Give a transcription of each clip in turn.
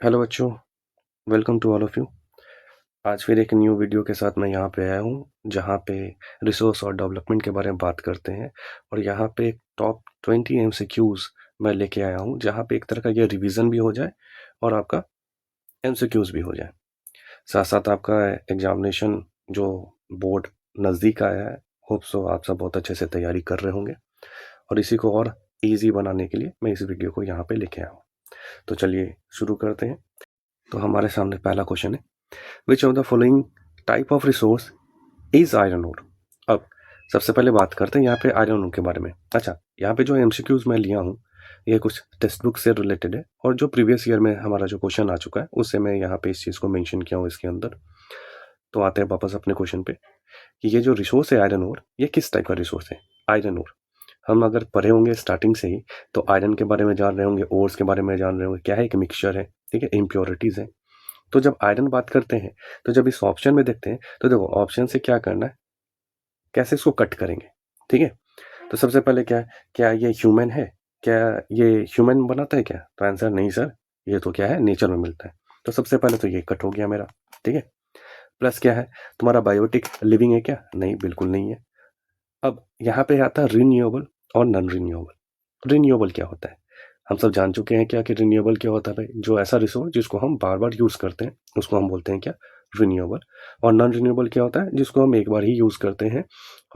Hello बच्चों, welcome to all of you. आज फिर एक न्यू वीडियो के साथ मैं यहाँ पे आया हूँ, जहाँ पे रिसोर्स और डेवलपमेंट के बारे में बात करते हैं। और यहाँ पे टॉप 20 एमसीक्यूज मैं लेके आया हूँ, जहाँ पे एक तरह का ये रिवीजन भी हो जाए और आपका एमसीक्यूज भी हो जाए। साथ साथ आपका एग्जामिनेशन जो बोर्ड नज़दीक आया है, होप सो आप सब बहुत अच्छे से तैयारी कर रहे होंगे। और इसी को और ईजी बनाने के लिए मैं इस वीडियो को यहाँ पे लेके आया हूँ। तो चलिए शुरू करते हैं। तो हमारे सामने पहला क्वेश्चन है, which of the following type of resource is iron ore. अब सबसे पहले बात करते हैं यहाँ पे आयरन ओर के बारे में। अच्छा, यहाँ पे जो एमसीक्यूज मैं लिया हूँ ये कुछ टेक्स्ट बुक से रिलेटेड है, और जो प्रीवियस ईयर में हमारा जो क्वेश्चन आ चुका है उससे मैं यहाँ पे इस चीज़ को मेंशन किया हूँ इसके अंदर। तो आते हैं वापस अपने क्वेश्चन पे कि ये जो रिसोर्स है आयरन ओर, ये किस टाइप का रिसोर्स है। आयरन ओर हम अगर पढ़े होंगे स्टार्टिंग से ही, तो आयरन के बारे में जान रहे होंगे, ओर्स के बारे में जान रहे होंगे, क्या है, एक मिक्सचर है, ठीक है, इम्प्योरिटीज है। तो जब आयरन बात करते हैं, तो जब इस ऑप्शन में देखते हैं, तो देखो ऑप्शन से क्या करना है, कैसे इसको कट करेंगे, ठीक है। तो सबसे पहले क्या है, क्या ये ह्यूमन है, क्या ये ह्यूमन बनाता है क्या, तो आंसर नहीं सर, ये तो क्या है, नेचर में मिलता है। तो सबसे पहले तो ये कट हो गया मेरा, ठीक है। प्लस क्या है, तुम्हारा बायोटिक लिविंग है क्या, नहीं, बिल्कुल नहीं है। अब यहाँ पे आता है रिन्यूएबल और नॉन रिन्यूएबल। रिन्यूएबल क्या होता है, हम सब जान चुके हैं क्या कि रिन्यूएबल क्या होता है भाई, जो ऐसा रिसोर्स जिसको हम बार बार यूज़ करते हैं उसको हम बोलते हैं क्या, रिन्यूएबल। और नॉन रिन्यूएबल क्या होता है, जिसको हम एक बार ही यूज़ करते हैं,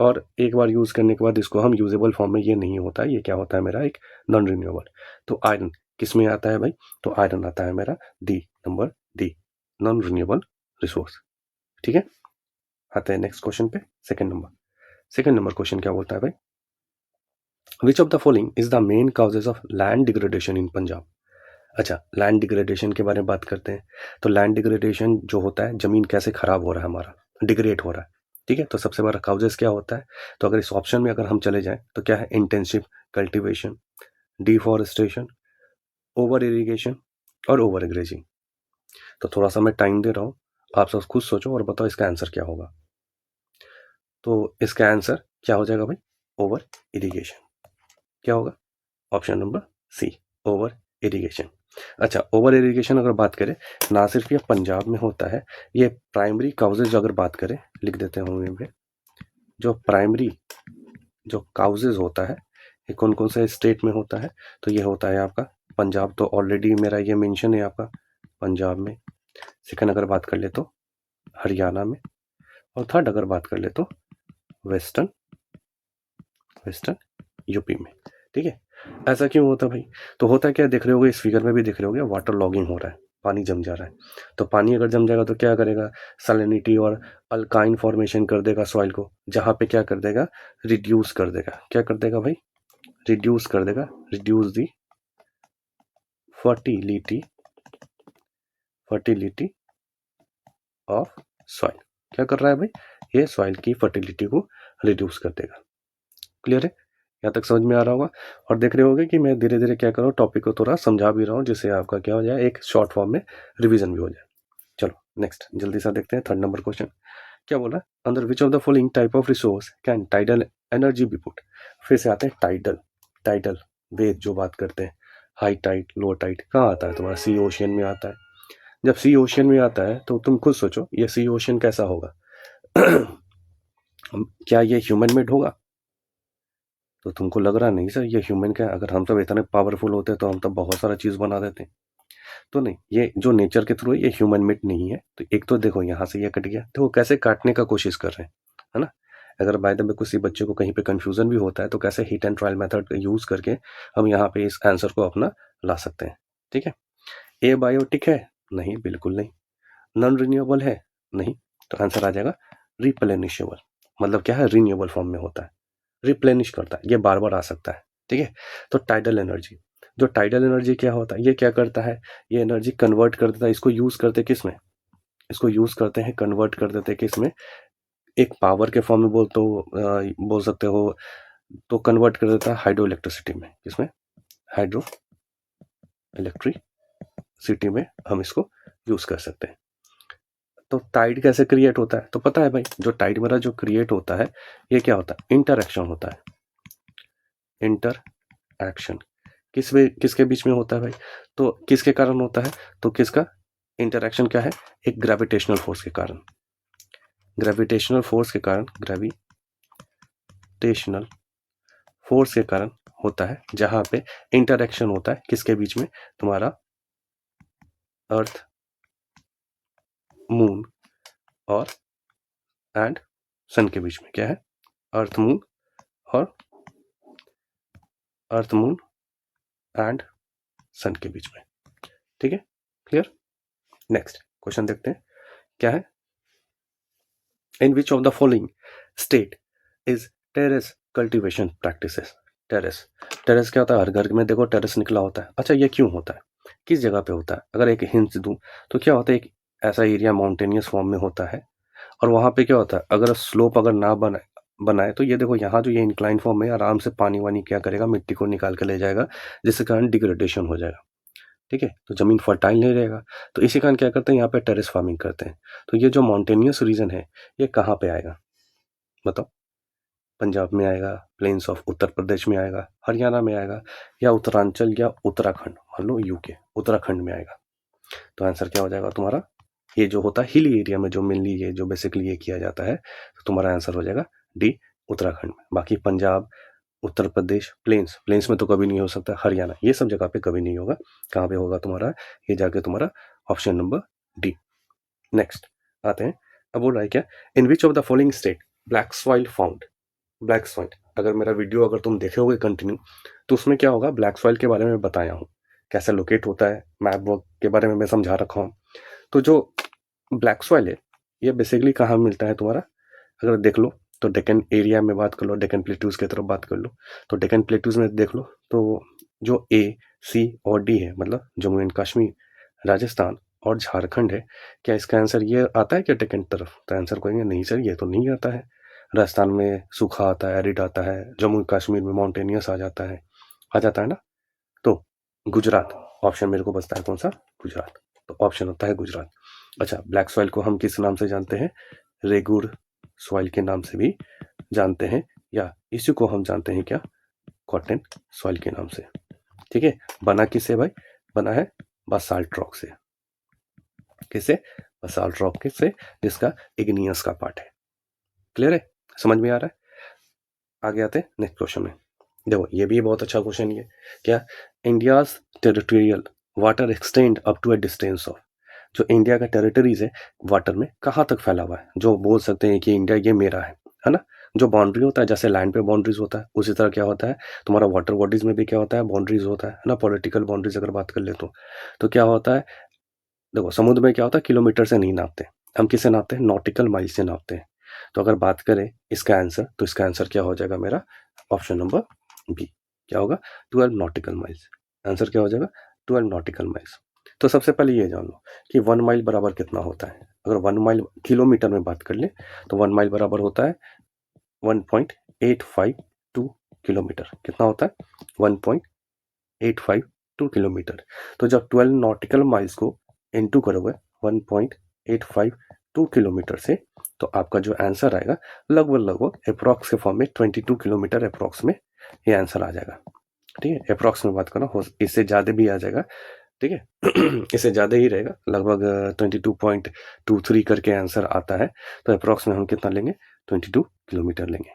और एक बार यूज़ करने के बाद इसको हम यूजेबल फॉर्म में ये नहीं होता है, ये क्या होता है मेरा एक नॉन रिन्यूएबल। तो आयरन किस में आता है भाई, तो आयरन आता है मेरा D, number D, non renewable resource, ठीक है। आते हैं नेक्स्ट क्वेश्चन पे, सेकंड नंबर क्वेश्चन क्या बोलता है भाई, विच of the following is the main causes of land degradation इन पंजाब। अच्छा, लैंड डिग्रेडेशन के बारे में बात करते हैं। तो लैंड डिग्रेडेशन जो होता है, जमीन कैसे खराब हो रहा है, हमारा डिग्रेड हो रहा है, ठीक है। तो सबसे बड़ा काउजेस क्या होता है, तो अगर इस ऑप्शन में अगर हम चले जाएं तो क्या है, intensive cultivation, deforestation, over irrigation और ओवर ग्रेजिंग। तो थोड़ा सा मैं टाइम दे रहा हूँ, आप सब खुद सोचो और बताओ इसका आंसर क्या होगा। तो इसका आंसर क्या हो जाएगा भाई, ओवर इरिगेशन। क्या होगा, option number C, over irrigation. अच्छा, ओवर इरिगेशन अगर बात करें, ना सिर्फ ये पंजाब में होता है, ये प्राइमरी काउजेज अगर बात करें, लिख देते होंगे, जो प्राइमरी जो काउजेज होता है ये कौन कौन से स्टेट में होता है, तो ये होता है आपका पंजाब, तो ऑलरेडी मेरा ये मेंशन है आपका पंजाब में। सेकंड अगर बात कर ले तो हरियाणा में, और थर्ड अगर बात कर ले तो वेस्टर्न वेस्टर्न यूपी में, ठीक है। ऐसा क्यों होता है भाई, तो होता क्या, देख रहे होगे इस फिगर में भी देख रहे होगे, वाटर लॉगिंग हो रहा है, पानी जम जा रहा है। तो पानी अगर जम जाएगा तो क्या करेगा, सैलिनिटी और अल्काइन फॉर्मेशन कर देगा सॉइल को, जहाँ पे क्या कर देगा, रिड्यूस कर देगा, क्या कर देगा भाई, रिड्यूस कर देगा, reduce the fertility fertility of soil. क्या कर रहा है भाई, ये सॉइल की फर्टिलिटी को रिड्यूस कर देगा। क्लियर है, यहाँ तक समझ में आ रहा होगा। और देख रहे होगे कि मैं धीरे धीरे क्या कर रहा हूँ, टॉपिक को थोड़ा समझा भी रहा हूँ, जिससे आपका क्या हो जाए, एक शॉर्ट फॉर्म में रिवीजन भी हो जाए। चलो नेक्स्ट जल्दी से देखते हैं, थर्ड नंबर क्वेश्चन क्या बोला, अंदर विच of the following type of resource can tidal energy B put. फिर से आते हैं टाइडल, टाइडल वेव जो बात करते हैं, हाई टाइड लो टाइड कहाँ आता है, तुम्हारा सी ओशियन में आता है। जब सी ओशियन में आता है तो तुम खुद सोचो ये सी ओशियन कैसा होगा क्या ये ह्यूमन मेड होगा, तो तुमको लग रहा नहीं सर ये ह्यूमन का, अगर हम सब इतने पावरफुल होते तो हम तो बहुत सारा चीज़ बना देते। तो नहीं, ये जो नेचर के थ्रू है, ये ह्यूमन मेड नहीं है। तो एक तो देखो यहाँ से ये कट गया, तो वो कैसे काटने का कोशिश कर रहे हैं, है ना। अगर बाय द वे किसी बच्चे को कहीं पे कंफ्यूजन भी होता है, तो कैसे हिट एंड ट्रायल मेथड का यूज करके हम यहाँ पे इस आंसर को अपना ला सकते हैं, ठीक है। ए बायोटिक है, नहीं, बिल्कुल नहीं। नॉन रिन्यूएबल है, नहीं। तो आंसर आ जाएगा रिप्लेनिशेबल, मतलब क्या है, रिन्यूएबल फॉर्म में होता है, रिप्लेनिश करता है, ये बार बार आ सकता है, ठीक है। तो टाइडल एनर्जी, जो टाइडल एनर्जी क्या होता है, ये क्या करता है, ये एनर्जी कन्वर्ट कर देता है, इसको यूज करते किस में, इसको यूज करते हैं, कन्वर्ट कर देते हैं किस में, एक पावर के फॉर्म में बोल सकते हो, तो कन्वर्ट कर देता है हाइड्रो इलेक्ट्रिसिटी में, किसमें, हाइड्रो इलेक्ट्रिसिटी में हम इसको यूज कर सकते हैं। तो टाइड कैसे क्रिएट होता है, तो पता है भाई, जो टाइड मेरा जो क्रिएट होता है, ये क्या होता है, इंटर एक्शन होता है, इंटर एक्शन। किसके बीच में होता है भाई? तो किसके कारण होता है? तो किसका इंटरेक्शन क्या है? एक ग्रेविटेशनल फोर्स के कारण। ग्रेविटेशनल फोर्स के कारण, ग्रेविटेशनल फोर्स के कारण होता है, जहां पे इंटरेक्शन होता है किसके बीच में? तुम्हारा अर्थ, मून और एंड सन के बीच में। क्या है? अर्थ मून और अर्थ मून एंड सन के बीच में। ठीक है, क्लियर? नेक्स्ट क्वेश्चन देखते हैं क्या है। In which of the following state is terrace cultivation practices? Terrace क्या होता है? हर घर में देखो टेरेस निकला होता है। अच्छा, ये क्यों होता है, किस जगह पे होता है? अगर एक हिंट दूं तो क्या होता है, एक ऐसा एरिया माउंटेनियस फॉर्म में होता है, और वहां पे क्या होता है, अगर स्लोप अगर ना बनाए तो ये देखो यहाँ जो ये इंक्लाइन फॉर्म है, आराम से पानी वानी क्या करेगा, मिट्टी को निकाल के ले जाएगा, जिसके कारण डिग्रेडेशन हो जाएगा। ठीक है, तो जमीन फर्टाइल नहीं रहेगा। तो इसी कारण क्या करते हैं, यहाँ पे टेरेस फार्मिंग करते हैं। तो ये जो माउंटेनियस रीजन है, ये कहाँ पे आएगा बताओ? पंजाब में आएगा, प्लेन्स ऑफ उत्तर प्रदेश में आएगा, हरियाणा में आएगा, या उत्तरांचल या उत्तराखंड, मान लो यूके, उत्तराखंड में आएगा। तो आंसर क्या हो जाएगा तुम्हारा? ये जो होता है हिली एरिया में, जो मेनली ये जो बेसिकली ये किया जाता है, तो तुम्हारा आंसर हो जाएगा डी, उत्तराखंड में। बाकी पंजाब, उत्तर प्रदेश, प्लेन्स में तो कभी नहीं हो सकता, हरियाणा, ये सब जगह पे कभी नहीं होगा। कहाँ पे होगा तुम्हारा? ये जाके तुम्हारा ऑप्शन नंबर डी। नेक्स्ट आते हैं। अब बोल रहा है क्या, in which of the following state black soil found? Black soil, अगर मेरा वीडियो अगर तुम देखे होगे कंटिन्यू, तो उसमें क्या होगा, ब्लैक सॉइल के बारे में बताया हूँ, कैसे लोकेट होता है, मैप वर्क के बारे में मैं समझा रखा हूँ। तो जो ब्लैक सॉइल है, ये बेसिकली कहाँ मिलता है तुम्हारा? अगर देख लो तो डेक्कन एरिया में बात कर लो, डेक्कन प्लेटूज की तरफ बात कर लो, तो डेक्कन प्लेटूज में देख लो तो जो ए, सी और डी है, मतलब जम्मू एंड कश्मीर, राजस्थान और झारखंड है, क्या इसका आंसर ये आता है क्या डेक्कन तरफ? तो आंसर कहेंगे नहीं सर, ये तो नहीं आता है। राजस्थान में सूखा आता है, एरिड आता है, जम्मू कश्मीर में माउंटेनियस आ जाता है ना। तो गुजरात ऑप्शन मेरे को बचता है, कौन सा? गुजरात। तो ऑप्शन होता है गुजरात। अच्छा, ब्लैक सॉइल को हम किस नाम से जानते हैं? रेगुर सॉइल के नाम से भी जानते हैं, या इसी को हम जानते हैं क्या, कॉटन सॉइल के नाम से। ठीक है, बना किससे भाई? बना है बासाल्ट रॉक से। किससे? बासाल्ट रॉक से, जिसका इग्नियस का पार्ट है। क्लियर है? समझ में आ रहा है? आगे आते हैं नेक्स्ट क्वेश्चन में। देखो ये भी बहुत अच्छा क्वेश्चन है। क्या, India's territorial water extend up to a distance of? जो इंडिया का टेरिटरीज है वाटर में कहाँ तक फैला हुआ है, जो बोल सकते हैं कि इंडिया ये मेरा है ना। जो बाउंड्री होता है, जैसे लैंड पे बाउंड्रीज होता है, उसी तरह क्या होता है तुम्हारा वाटर बॉडीज में भी क्या होता है, बाउंड्रीज होता है ना। पॉलिटिकल बाउंड्रीज अगर बात कर ले तो क्या होता है, देखो समुद्र में क्या होता है, किलोमीटर से नहीं नापते, हम किससे नापते हैं? नॉटिकल माइल से नापते हैं। तो अगर बात करें इसका आंसर, तो इसका आंसर क्या हो जाएगा मेरा? Option number B. क्या होगा? 12 नॉटिकल माइल्स। आंसर क्या हो जाएगा? 12 नॉटिकल माइल्स। तो सबसे पहले ये जान लो कि 1 माइल बराबर कितना होता है। अगर 1 माइल किलोमीटर में बात कर ले तो 1 माइल बराबर होता है 1.852 किलोमीटर। कितना होता है? 1.852 किलोमीटर। तो जब 12 नॉटिकल माइल्स को इनटू करोगे 1.852 किलोमीटर से, तो आपका जो आंसर आएगा लगभग अप्रॉक्स के फॉर्म में 22 किलोमीटर अप्रॉक्स में ये आंसर आ जाएगा। ठीक है, अप्रॉक्स में बात करो, हो इससे ज़्यादा भी आ जाएगा। ठीक है इससे ज़्यादा ही रहेगा, लगभग 22.23 करके आंसर आता है। तो अप्रॉक्स में हम कितना लेंगे? 22 किलोमीटर लेंगे।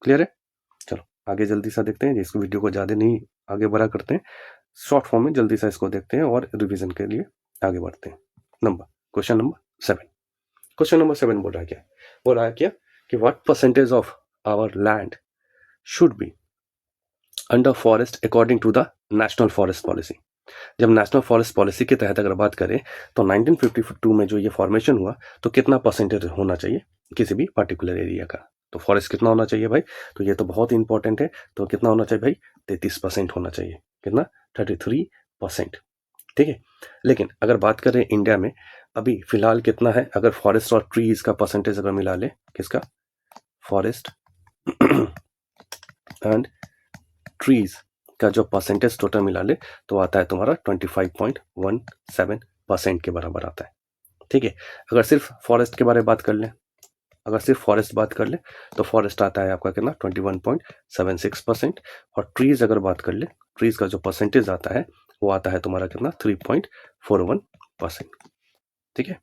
क्लियर है? चलो आगे जल्दी सा देखते हैं, इसको वीडियो को ज़्यादा नहीं आगे बढ़ा करते हैं, शॉर्ट फॉर्म में जल्दी सा इसको देखते हैं और रिवीजन के लिए आगे बढ़ते हैं। Question number 7। क्वेश्चन नंबर 7 बोल रहा है क्या कि what percentage of our land should be under forest according to the national forest policy? जब नेशनल फॉरेस्ट पॉलिसी के तहत अगर बात करें तो 1952 में जो ये फॉर्मेशन हुआ, तो कितना परसेंटेज होना चाहिए किसी भी पर्टिकुलर एरिया का? तो फॉरेस्ट कितना होना चाहिए भाई? तो ये तो बहुत इंपॉर्टेंट है। तो कितना होना चाहिए भाई? 33% होना चाहिए। कितना? 33%। ठीक है, लेकिन अगर बात करें इंडिया में अभी फिलहाल कितना है, अगर फॉरेस्ट और ट्रीज का परसेंटेज अगर मिला ले, किसका? फॉरेस्ट एंड ट्रीज का जो परसेंटेज टोटल मिला ले तो आता है तुम्हारा 25.17% के बराबर आता है। ठीक है, अगर सिर्फ फॉरेस्ट के बारे में बात कर ले, तो फॉरेस्ट आता है आपका कितना? 21.76%। और ट्रीज अगर बात कर ले ट्रीज का जो परसेंटेज आता है वो आता है तुम्हारा कितना 3.41%। ठीक है।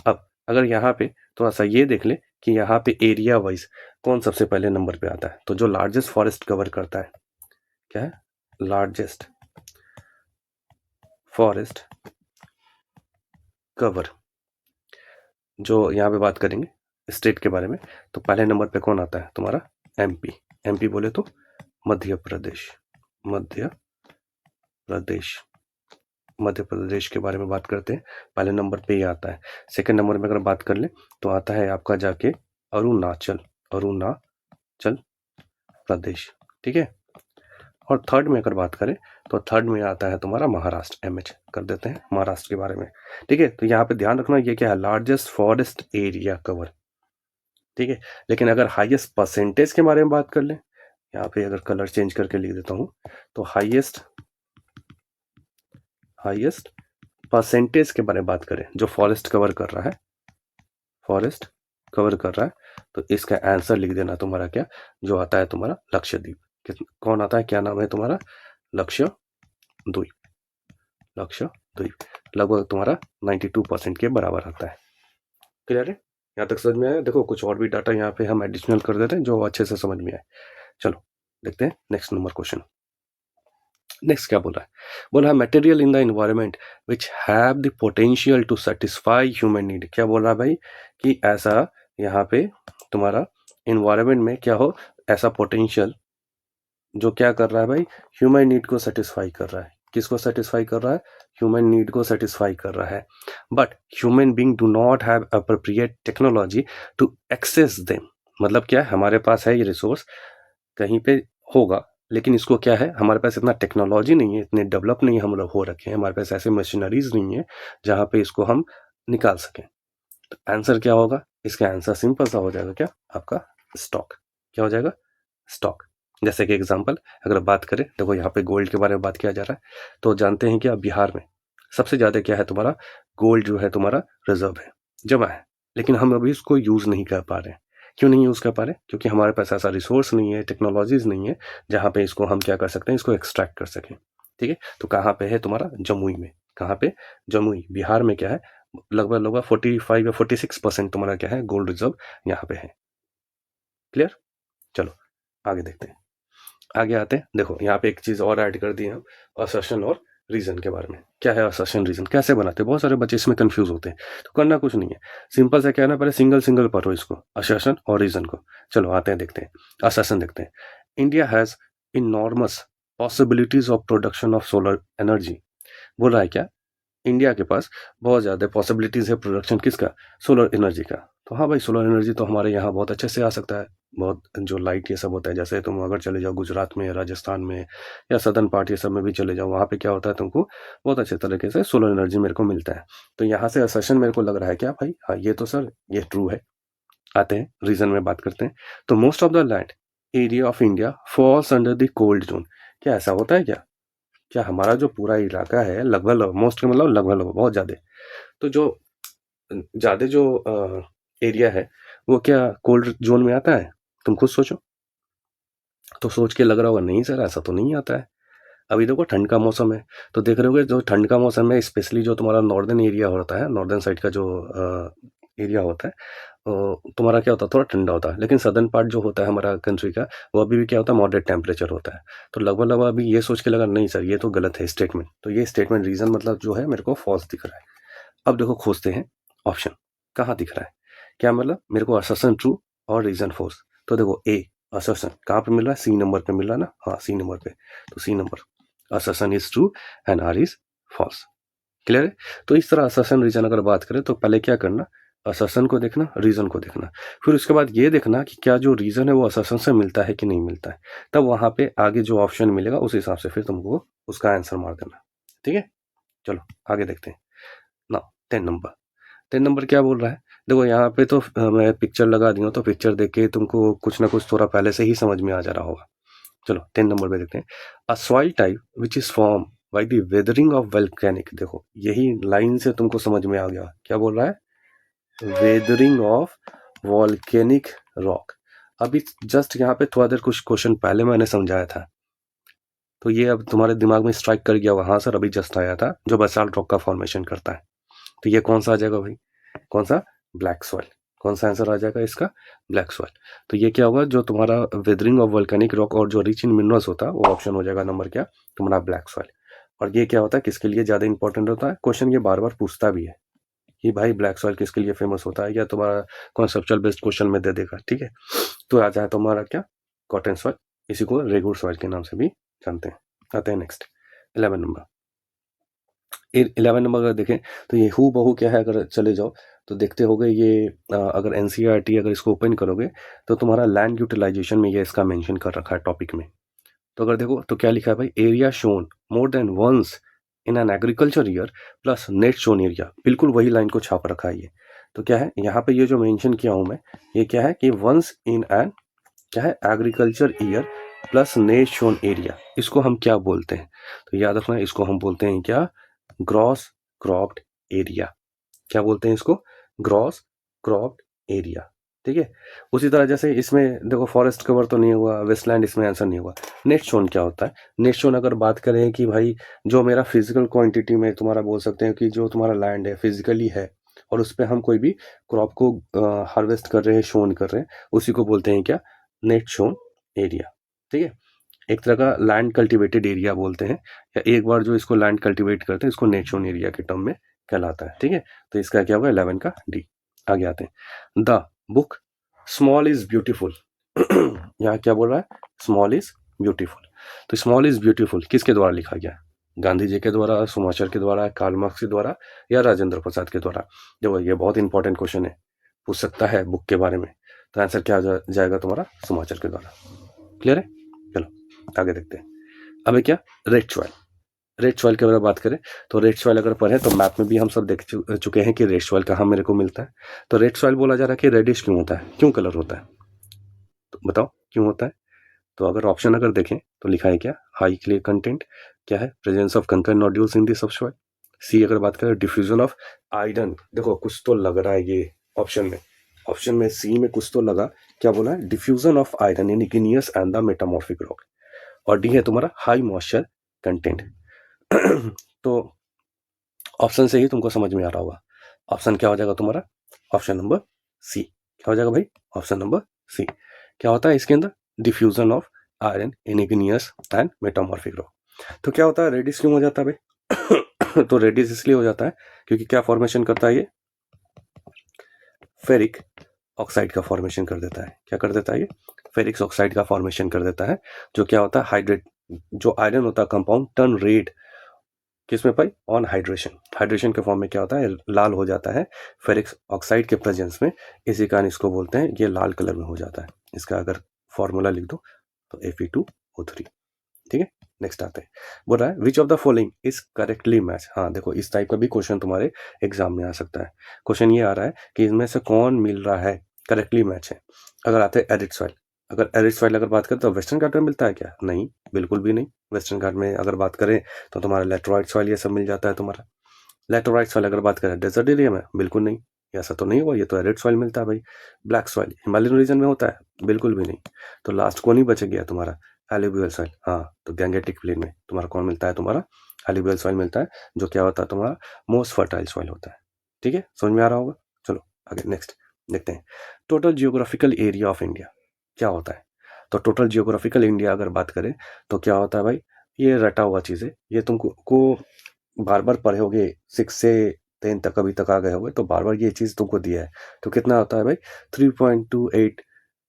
अब अगर यहाँ पे थोड़ा सा ये देख ले कि यहाँ पे एरिया वाइज कौन सबसे पहले नंबर पे आता है, तो जो लार्जेस्ट फॉरेस्ट कवर करता है, क्या है, लार्जेस्ट फॉरेस्ट कवर, जो यहाँ पे बात करेंगे स्टेट के बारे में, तो पहले नंबर पे कौन आता है तुम्हारा, एमपी। एमपी बोले तो मध्य प्रदेश, मध्य प्रदेश, मध्य प्रदेश के बारे में बात करते हैं, पहले नंबर पे ही आता है। सेकंड नंबर में अगर बात कर ले तो आता है आपका जाके अरुणाचल, अरुणाचल प्रदेश। ठीक है। और थर्ड में अगर बात करें तो थर्ड में आता है तुम्हारा महाराष्ट्र, एमएच कर देते हैं महाराष्ट्र के बारे में। ठीक है। तो यहाँ पे ध्यान रखना ये क्या है, लार्जेस्ट फॉरेस्ट एरिया कवर। ठीक है। लेकिन अगर हाईएस्ट परसेंटेज के बारे में बात कर ले, यहाँ पे अगर कलर चेंज करके लिख देता हूँ, तो हाईएस्ट परसेंटेज के बारे में बात करें जो फॉरेस्ट कवर कर रहा है, फॉरेस्ट कवर कर रहा है, तो इसका आंसर लिख देना तुम्हारा क्या, जो आता है तुम्हारा लक्षद्वीप। कौन आता है, क्या नाम है तुम्हारा, लक्षद्वीप, लक्षद्वीप लगभग तुम्हारा 92% के बराबर आता है। क्लियर है, यहाँ तक समझ में आया। देखो कुछ और भी डाटा यहाँ पे हम एडिशनल कर देते हैं जो अच्छे से समझ में आए। चलो देखते हैं नेक्स्ट नंबर क्वेश्चन। नेक्स्ट क्या बोल रहा है, बोल रहा है material in the environment which have the potential to satisfy human need. क्या बोल रहा है भाई, कि ऐसा यहाँ पे तुम्हारा एनवायरनमेंट में क्या हो, ऐसा पोटेंशियल जो क्या कर रहा है भाई, ह्यूमन नीड को सेटिस्फाई कर रहा है। किसको सेटिस्फाई कर रहा है, ह्यूमन नीड को सेटिस्फाई कर रहा है। But human being do not have appropriate technology to access them. मतलब क्या है, हमारे पास है ये रिसोर्स, कहीं पे होगा, लेकिन इसको क्या है, हमारे पास इतना टेक्नोलॉजी नहीं है, इतने डेवलप नहीं हम लोग हो रखे हैं, हमारे पास ऐसे मशीनरीज नहीं है जहाँ पे इसको हम निकाल सकें। तो आंसर क्या होगा, इसका आंसर सिंपल सा हो जाएगा, क्या आपका स्टॉक। क्या हो जाएगा, स्टॉक। जैसे कि एग्जांपल अगर बात करें, देखो यहाँ पे गोल्ड के बारे में बात किया जा रहा है, तो जानते हैं कि बिहार में सबसे ज़्यादा क्या है तुम्हारा, गोल्ड जो है तुम्हारा रिजर्व है, जमा है, लेकिन हम अभी उसको यूज़ नहीं कर पा रहे हैं। क्यों नहीं यूज़ कर पा रहे, क्योंकि हमारे पास ऐसा रिसोर्स नहीं है, टेक्नोलॉजीज नहीं है जहाँ पे इसको हम क्या कर सकते हैं, इसको एक्सट्रैक्ट कर सकें। ठीक है। तो कहाँ पे है तुम्हारा, जमुई में। कहाँ पे, जमुई, बिहार में क्या है, लगभग लगभग 45 या 46% तुम्हारा क्या है, गोल्ड रिजर्व यहाँ पे है। क्लियर। चलो आगे देखते हैं, आगे आते हैं। देखो यहाँ पे एक चीज और ऐड कर दी है हम, असर्शन और रीजन के बारे में। क्या है असर्शन रीजन, कैसे बनाते हैं, बहुत सारे बच्चे इसमें कंफ्यूज होते हैं। तो करना कुछ नहीं है, सिंपल से क्या है ना, पहले सिंगल सिंगल पढ़ो इसको, असर्शन और रीजन को। चलो आते हैं, देखते हैं असर्शन देखते हैं। India has enormous possibilities of production of solar energy. बोल रहा है क्या, इंडिया के पास बहुत ज़्यादा पॉसिबिलिटीज़ है प्रोडक्शन किसका, सोलर एनर्जी का। तो हाँ भाई, सोलर एनर्जी तो हमारे यहाँ बहुत अच्छे से आ सकता है। बहुत जो लाइट ये सब होता है, जैसे तुम अगर चले जाओ गुजरात में, राजस्थान में, या सदर्न पार्ट ये सब में भी चले जाओ, वहाँ पे क्या होता है, तुमको बहुत अच्छे तरीके से सोलर एनर्जी मेरे को मिलता है। तो यहाँ से असर्शन मेरे को लग रहा है क्या भाई, हाँ ये तो सर ये ट्रू है। आते हैं रीजन में बात करते हैं। तो most of the land area of India falls under the cold zone. क्या ऐसा होता है क्या, क्या हमारा जो पूरा इलाका है, लगभग मोस्ट मतलब लगभग बहुत ज़्यादा, तो जो ज़्यादा जो एरिया है वो क्या कोल्ड जोन में आता है, तुम खुद सोचो। तो सोच के लग रहा होगा नहीं सर ऐसा तो नहीं आता है। अभी देखो ठंड का मौसम है, तो देख रहे होगे जो ठंड का मौसम है, स्पेशली जो तुम्हारा नॉर्दर्न एरिया होता है, नॉर्दर्न साइड का जो एरिया होता है, तुम्हारा क्या होता है, थोड़ा ठंडा होता है। लेकिन सदर्न पार्ट जो होता है हमारा कंट्री का, वो अभी भी क्या होता है, मॉडरेट टेम्परेचर होता है। तो लगभग लगभग अभी ये सोच के लगा नहीं सर ये तो गलत है स्टेटमेंट, तो ये स्टेटमेंट रीजन मतलब जो है मेरे को फॉल्स दिख रहा है। अब देखो खोजते हैं ऑप्शन, कहाँ दिख रहा है, क्या मतलब मेरे को असर्शन ट्रू और रीजन फॉल्स। तो देखो ए असर्शन कहाँ पे मिल रहा है, सी नंबर पे मिल रहा है ना, हाँ सी नंबर पे, तो C number assertion is true and R is false. Clear है। तो इस तरह असर्शन रीजन अगर बात करें तो पहले क्या करना, असर्शन को देखना, रीजन को देखना, फिर उसके बाद ये देखना कि क्या जो रीजन है वो असर्शन से मिलता है कि नहीं मिलता है। तब वहां पे आगे जो ऑप्शन मिलेगा उस हिसाब से फिर तुमको उसका आंसर मार देना। ठीक है। चलो आगे देखते हैं ना। 10 नंबर, 10 नंबर क्या बोल रहा है, देखो यहाँ पे तो मैं पिक्चर लगा दी हूँ, तो पिक्चर देख के तुमको कुछ ना कुछ थोड़ा पहले से ही समझ में आ जा रहा होगा। चलो 10 नंबर पे देखते हैं, अ soil type which is form by the weathering of volcanic. देखो यही लाइन से तुमको समझ में आ गया, क्या बोल रहा है, वेदरिंग ऑफ वॉल्केनिक रॉक। अभी जस्ट यहाँ पे थोड़ा देर कुछ क्वेश्चन पहले मैंने समझाया था, तो ये अब तुम्हारे दिमाग में स्ट्राइक कर गया होगा, हाँ सर अभी जस्ट आया था, जो बेसाल्ट रॉक का फॉर्मेशन करता है। तो ये कौन सा आ जाएगा भाई, कौन सा, ब्लैक सॉइल। कौन सा आंसर आ जाएगा इसका, ब्लैक सॉइल। तो ये क्या होगा, जो तुम्हारा वेदरिंग ऑफ वोल्केनिक रॉक और जो रिच इन मिनरल्स होता है वो ऑप्शन हो जाएगा नंबर क्या, तुम्हारा ब्लैक सॉइल। और ये क्या होता है, किसके लिए ज्यादा इंपॉर्टेंट होता है, क्वेश्चन ये बार बार पूछता भी है कि भाई ब्लैक सॉइल किसके लिए फेमस होता है, या तुम्हारा कॉन्सेप्चुअल बेस्ड क्वेश्चन में दे देगा, ठीक है। तो आ जाए तुम्हारा क्या, कॉटन सॉइल, इसी को रेगुर सॉइल के नाम से भी जानते हैं। आते हैं नेक्स्ट 11 नंबर। 11 नंबर अगर देखें तो ये हु बहू क्या है, अगर चले जाओ तो देखते होगे ये अगर एनसीईआरटी अगर इसको ओपन करोगे तो तुम्हारा लैंड यूटिलाइजेशन में ये इसका मेंशन कर रखा है टॉपिक में। तो अगर देखो तो क्या लिखा है भाई, area sown more than once in an agriculture year plus net sown area, बिल्कुल वही लाइन को छाप रखा है ये। तो क्या है यहाँ पे ये जो मेंशन किया हूं मैं, ये क्या है कि वंस इन एन क्या है agriculture year plus net sown area, इसको हम क्या बोलते हैं, तो याद रखना इसको हम बोलते हैं क्या, ग्रॉस क्रॉप्ड एरिया। क्या बोलते हैं इसको, ग्रॉस क्रॉप्ड एरिया, ठीक है। उसी तरह जैसे इसमें देखो फॉरेस्ट कवर तो नहीं हुआ, वेस्टलैंड इसमें आंसर नहीं हुआ। नेट शोन क्या होता है, नेट शोन अगर बात करें कि भाई जो मेरा फिजिकल क्वांटिटी में तुम्हारा बोल सकते हैं कि जो तुम्हारा लैंड है फिजिकली है और उस पर हम कोई भी क्रॉप को हार्वेस्ट कर रहे हैं, शोन कर रहे हैं, उसी को बोलते हैं क्या, नेट शोन एरिया, ठीक है। एक तरह का लैंड कल्टिवेटेड एरिया बोलते हैं, या एक बार जो इसको लैंड कल्टिवेट करते हैं इसको नेट शोन एरिया के टर्म में कहलाता है, ठीक है। तो इसका क्या होगा 11 का डी। आगे आते हैं, the book small is beautiful यहाँ क्या बोल रहा है, स्मॉल इज ब्यूटीफुल। तो स्मॉल इज ब्यूटीफुल किसके द्वारा लिखा गया, गांधी जी के द्वारा, सुमाचर के द्वारा, कार्ल मार्क्स के द्वारा, या राजेंद्र प्रसाद के द्वारा। देखो ये बहुत इंपॉर्टेंट क्वेश्चन है, पूछ सकता है बुक के बारे में। तो आंसर क्या जाएगा तुम्हारा, सुमाचर के द्वारा। क्लियर है, चलो आगे देखते हैं। अबे क्या, रेड सॉइल। रेड सॉइल के बारे में बात करें तो रेड सॉइल अगर पढ़े तो मैप में भी हम सब देख चुके हैं कि रेड सॉइल कहाँ मेरे को मिलता है। तो रेड सॉइल बोला जा रहा है कि रेडिश क्यों होता है, क्यों कलर होता है, तो बताओ क्यों होता है। तो अगर ऑप्शन अगर देखें तो लिखा है क्या, हाई क्ले कंटेंट, क्या है, प्रेजेंस ऑफ कंकर नोड्यूल्स इन दी सबसॉइल। सी अगर बात करें डिफ्यूजन ऑफ आयरन, देखो कुछ तो लग रहा है ये ऑप्शन में सी में कुछ तो लगा, क्या बोला है, diffusion of iron in igneous and the metamorphic rock. और डी है तुम्हारा हाई मॉइस्चर कंटेंट तो ऑप्शन से ही तुमको समझ में आ रहा होगा, ऑप्शन क्या हो जाएगा तुम्हारा, ऑप्शन नंबर सी। क्या हो जाएगा भाई, ऑप्शन नंबर सी। क्या होता है इसके अंदर, diffusion of iron in igneous and metamorphic rock. तो क्या होता है, रेडिस क्यों हो जाता है भाई तो रेडिस इसलिए हो जाता है क्योंकि क्या फॉर्मेशन करता है ये, फेरिक ऑक्साइड का फॉर्मेशन कर देता है। क्या कर देता है ये, फेरिक ऑक्साइड का फॉर्मेशन कर देता है, जो क्या होता है हाइड्रेट, जो आयरन होता है कंपाउंड टर्न रेड किसमें भाई, ऑन हाइड्रेशन। हाइड्रेशन के फॉर्म में क्या होता है, लाल हो जाता है फेरिक ऑक्साइड के प्रेजेंस में, इसी कारण इसको बोलते हैं ये लाल कलर में हो जाता है। इसका अगर फॉर्मूला लिख दो तो Fe2O3, ठीक है। नेक्स्ट आते हैं, बोल रहा है which of the following is correctly match. हाँ देखो इस टाइप का भी क्वेश्चन तुम्हारे एग्जाम में आ सकता है। क्वेश्चन ये आ रहा है कि इनमें से कौन मिल रहा है, करेक्टली मैच है। अगर आते हैं एरिड सॉइल, अगर एरिड सॉइल अगर बात करें तो वेस्टर्न घाट में मिलता है क्या, नहीं बिल्कुल भी नहीं। वेस्टर्न घाट में अगर बात करें तो तुम्हारा लेटराइट सॉइल ये सब मिल जाता है तुम्हारा। लेटराइट सॉइल अगर बात करें डेजर्ट एरिया में, बिल्कुल नहीं, ऐसा तो नहीं हुआ, ये तो एरिड सॉइल मिलता है भाई। ब्लैक सॉइल हिमालयन रीजन में होता है, बिल्कुल भी नहीं। तो लास्ट कौन ही बच गया तुम्हारा, एलुवियल सॉइल। हाँ तो गैंगेटिक प्लेन में तुम्हारा कौन मिलता है, तुम्हारा एलुवियल सॉइल मिलता है, जो क्या होता है तुम्हारा मोस्ट फर्टाइल सॉइल होता है, ठीक है। समझ में आ रहा होगा, चलो आगे नेक्स्ट देखते हैं। Total geographical area of India क्या होता है। तो टोटल जियोग्राफिकल इंडिया अगर बात करें तो क्या होता है भाई, ये रटा हुआ चीज़ है, ये तुमको बार बार पढ़े होगे, 6 से 10 तक अभी तक आ गए होगे, तो बार बार ये चीज़ तुमको दिया है। तो कितना होता है भाई, 3.28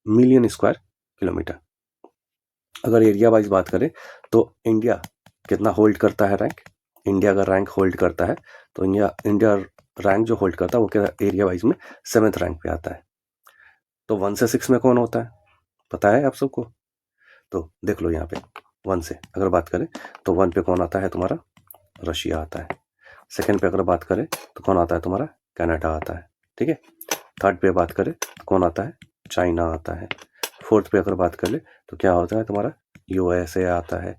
मिलियन स्क्वायर किलोमीटर। अगर एरिया वाइज बात करें तो इंडिया कितना होल्ड करता है रैंक, इंडिया अगर रैंक होल्ड करता है तो इंडिया रैंक जो होल्ड करता है वो क्या एरिया वाइज में 7th रैंक पे आता है। तो 1 से 6 में कौन होता है, पता है आप सबको, तो देख लो यहाँ पे 1 से अगर बात करें तो 1 पे कौन आता है तुम्हारा, रशिया आता है। सेकंड पे अगर बात करें तो कौन आता है तुम्हारा, कनाडा आता है, ठीक है। थर्ड पे बात करें तो कौन आता है, चाइना आता है। फोर्थ पे अगर बात करें तो क्या होता है तुम्हारा, यूएसए आता है।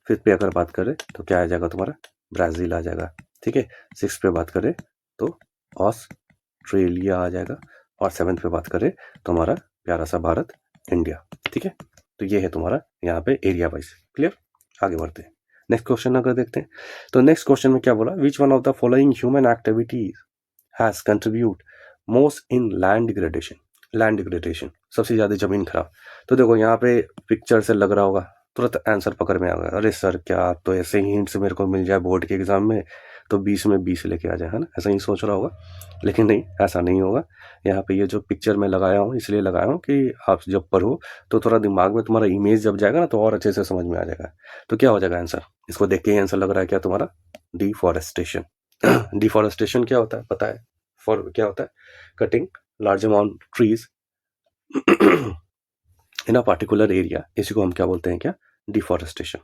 फिफ्थ पे अगर बात करें तो क्या आ जाएगा तुम्हारा, ब्राज़ील आ जाएगा, ठीक है। सिक्स पे बात करें तो ऑस्ट्रेलिया आ जाएगा, और 7th पे बात करें तो हमारा प्यारा सा भारत, इंडिया, ठीक है। तो ये है तुम्हारा यहाँ पे एरिया वाइज, क्लियर। आगे बढ़ते हैं, नेक्स्ट क्वेश्चन अगर देखते हैं तो नेक्स्ट क्वेश्चन में क्या बोला, which one of the following human activities has contribute most in land degradation. Land degradation, सबसे ज्यादा जमीन खराब। तो देखो यहाँ पे पिक्चर से लग रहा होगा, तुरंत आंसर पकड़ में आ गया, अरे सर क्या तो ऐसे ही हिंट्स मेरे को मिल जाए बोर्ड के एग्जाम में तो 20 में 20 लेके आ जाए, है ना, ऐसा ही सोच रहा होगा, लेकिन नहीं, ऐसा नहीं होगा। यहाँ पे ये जो पिक्चर मैं लगाया हूँ इसलिए लगाया हूँ कि आप जब पढ़ो तो थोड़ा दिमाग में तुम्हारा इमेज जब जाएगा ना तो और अच्छे से समझ में आ जाएगा। तो क्या हो जाएगा आंसर, इसको देख के ही आंसर लग रहा है क्या तुम्हारा, डिफॉरेस्टेशन। डिफॉरेस्टेशन क्या होता है पता है, फॉर क्या होता है, cutting large amount trees in a particular area, इसी को हम क्या बोलते हैं, क्या, डिफॉरेस्टेशन।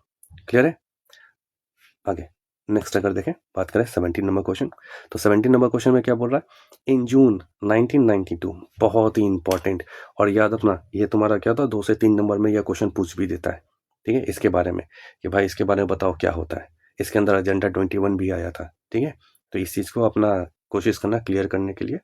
क्लियर है। आगे नेक्स्ट अगर देखें, बात करें 17 नंबर क्वेश्चन, तो 17 नंबर क्वेश्चन में क्या बोल रहा है, इन जून 1992, बहुत ही इंपॉर्टेंट, और याद रखना ये तुम्हारा क्या था, 2 से 3 नंबर में यह क्वेश्चन पूछ भी देता है, ठीक है, इसके बारे में कि भाई इसके बारे में बताओ क्या होता है। इसके अंदर एजेंडा 21 भी आया था, ठीक है, तो इस चीज़ को अपना कोशिश करना क्लियर करने के लिए,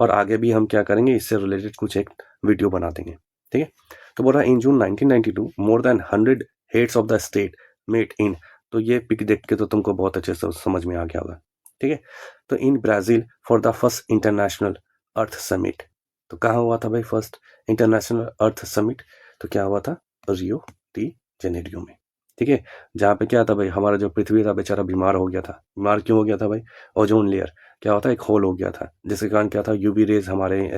और आगे भी हम क्या करेंगे, इससे रिलेटेड कुछ एक वीडियो बना देंगे, ठीक है। तो बोल रहा है in June 1992 more than 100 heads of the state met in, तो ये पिक देख के तो तुमको बहुत अच्छे से समझ में आ गया होगा, ठीक है। तो इन Brazil for the first international earth summit, तो कहाँ हुआ था भाई फर्स्ट इंटरनेशनल अर्थ समिट, तो क्या हुआ था, रियो डी जेनेरियो में, ठीक है। जहाँ पे क्या था भाई, हमारा जो पृथ्वी था बेचारा बीमार हो गया था। बीमार क्यों हो गया था भाई, ओजोन लेयर क्या होता है, एक होल हो गया था, जिसके कारण क्या था, यूवी रेज हमारे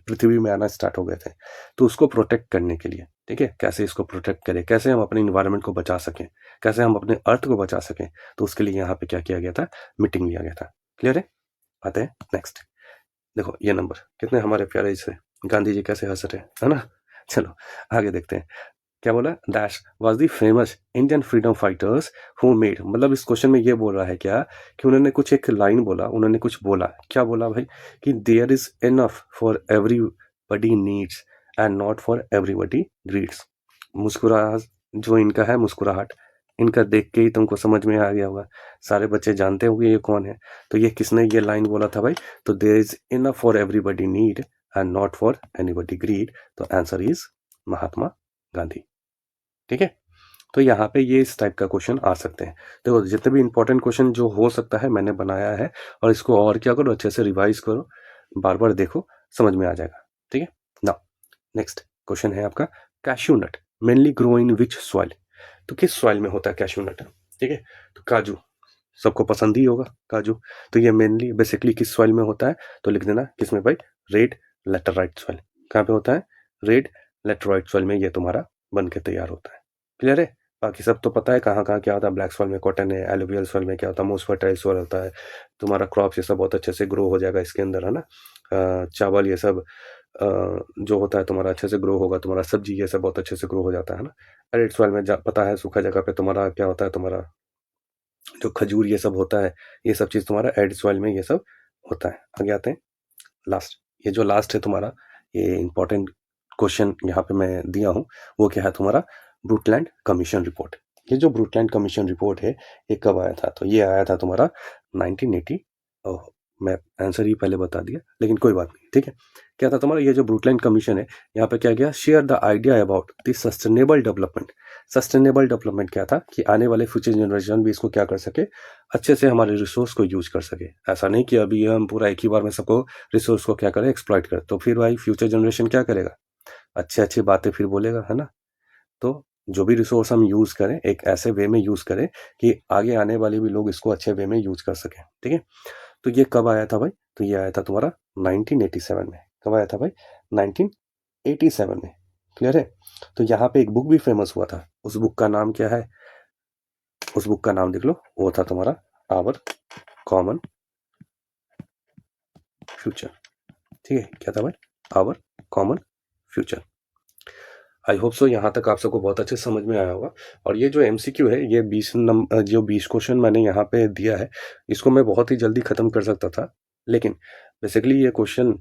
पृथ्वी में आना स्टार्ट हो गए थे। तो उसको प्रोटेक्ट करने के लिए, ठीक है, कैसे इसको प्रोटेक्ट करें, कैसे हम अपने इन्वायरमेंट को बचा सकें, कैसे हम अपने अर्थ को बचा सकें, तो उसके लिए यहाँ पे क्या किया गया था, मीटिंग लिया गया था। क्लियर है। आते हैं नेक्स्ट, देखो ये नंबर कितने हमारे प्यारे से गांधी जी कैसे हंस रहे हैं, है ना। चलो आगे देखते हैं, क्या बोला, dash was the famous Indian freedom fighters who made, मतलब इस क्वेश्चन में ये बोल रहा है क्या कि उन्होंने कुछ एक लाइन बोला, उन्होंने कुछ बोला, क्या बोला भाई, कि there is enough for everybody needs and not for everybody greeds. मुस्कुराहट जो इनका है, मुस्कुराहट इनका देख के ही तुमको समझ में आ गया होगा, सारे बच्चे जानते होंगे ये कौन है। तो ये किसने ये लाइन बोला था भाई, तो there is enough for everybody need and not for anybody greed, तो आंसर इज महात्मा गांधी, ठीक है। तो यहाँ पे ये इस टाइप का क्वेश्चन आ सकते हैं। देखो जितने भी इंपॉर्टेंट क्वेश्चन जो हो सकता है मैंने बनाया है, और इसको और क्या करो, अच्छे से रिवाइज करो, बार बार देखो, समझ में आ जाएगा, ठीक है ना। नेक्स्ट क्वेश्चन है आपका, cashew nut mainly grow in which soil, तो किस सॉइल में होता है कैश्यू नट, ठीक है। तो काजू सबको पसंद ही होगा काजू, तो ये मेनली बेसिकली किस सॉइल में होता है, तो लिख देना किसमें भाई, रेड लेटराइट सॉइल। कहाँ पे होता है, रेड लेटराइट सॉइल में ये तुम्हारा बन के तैयार होता है। क्लियर है। बाकी सब तो पता है कहाँ कहाँ क्या होता है, ब्लैक सॉइल में कॉटन है, एलुवियल सॉइल में क्या होता है, मोस्ट फर्टाइल सॉइल होता है, तुम्हारा क्रॉप्स ये सब बहुत अच्छे से ग्रो हो जाएगा इसके अंदर, है ना। चावल ये सब जो होता है तुम्हारा अच्छे से ग्रो होगा, तुम्हारा सब्जी ये सब बहुत अच्छे से ग्रो हो जाता है ना। एरिड सॉइल में पता है सूखा जगह पे तुम्हारा क्या होता है, तुम्हारा जो खजूर ये सब होता है, ये सब चीज़ तुम्हारा एरिड सॉइल में ये सब होता है। आगे आते हैं लास्ट, ये जो लास्ट है तुम्हारा, ये इंपॉर्टेंट क्वेश्चन यहाँ पे मैं दिया हूँ, वो क्या है तुम्हारा, ब्रूटलैंड कमीशन रिपोर्ट। ये जो ब्रूटलैंड कमीशन रिपोर्ट है ये कब आया था, तो ये आया था तुम्हारा 1980, ओह मैं आंसर ही पहले बता दिया, लेकिन कोई बात नहीं, ठीक है। क्या था तुम्हारा, ये जो ब्रूटलैंड कमीशन है, यहाँ पे क्या गया, share the idea about the sustainable development. Sustainable development क्या था, कि आने वाले फ्यूचर जनरेशन भी इसको क्या कर सके, अच्छे से हमारे रिसोर्स को यूज कर सके। ऐसा नहीं कि अभी हम पूरा एक ही बार में सबको रिसोर्स को क्या करें, एक्सप्लॉइट करें, तो फिर भाई फ्यूचर जनरेशन क्या करेगा, अच्छी अच्छी बातें फिर बोलेगा, है ना। तो जो भी रिसोर्स हम यूज़ करें एक ऐसे वे में यूज़ करें कि आगे आने वाले भी लोग इसको अच्छे वे में यूज़ कर सकें, ठीक है। तो ये कब आया था भाई, तो ये आया था तुम्हारा 1987 में। कब आया था भाई, 1987 में। क्लियर है। तो यहाँ पे एक बुक भी फेमस हुआ था, उस बुक का नाम क्या है, उस बुक का नाम देख लो, वो था तुम्हारा आवर कॉमन फ्यूचर, ठीक है। क्या था भाई, our common future. I hope so यहाँ तक आप सबको बहुत अच्छे समझ में आया होगा। और ये जो MCQ है, ये 20 नंबर जो 20 क्वेश्चन मैंने यहाँ पे दिया है, इसको मैं बहुत ही जल्दी ख़त्म कर सकता था, लेकिन बेसिकली ये क्वेश्चन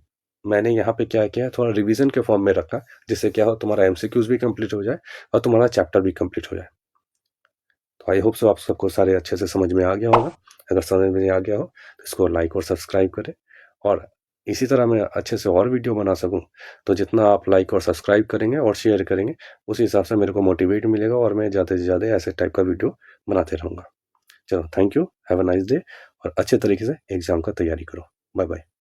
मैंने यहाँ पे क्या किया, थोड़ा रिवीजन के फॉर्म में रखा, जिससे क्या हो तुम्हारा MCQs भी कंप्लीट हो जाए और तुम्हारा चैप्टर भी कंप्लीट हो जाए। तो आई होप सो आप सबको सारे अच्छे से समझ में आ गया होगा। अगर समझ में आ गया हो तो इसको लाइक और सब्सक्राइब करें, और इसी तरह मैं अच्छे से और वीडियो बना सकूँ, तो जितना आप लाइक और सब्सक्राइब करेंगे और शेयर करेंगे, उस हिसाब से मेरे को मोटिवेट मिलेगा और मैं ज़्यादा से ज़्यादा ऐसे टाइप का वीडियो बनाते रहूँगा। चलो, thank you, have a nice day और अच्छे तरीके से एग्ज़ाम का तैयारी करो। Bye bye.